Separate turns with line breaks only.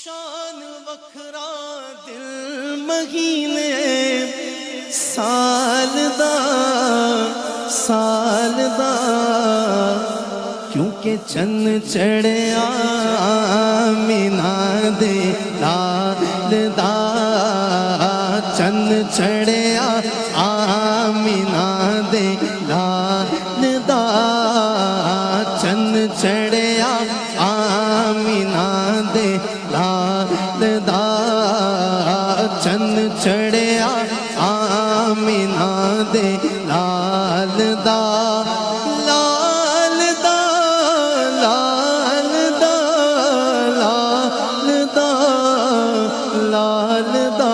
شان وکھرا دل مہینے سال دا کیونکہ چن چڑھیا آمینہ دے لال دا چن چڑھیا آمینہ دے لال دا چن چڑھیا آمینہ دے لال دا چن چڑھیا آمینہ دے لال دا لال دا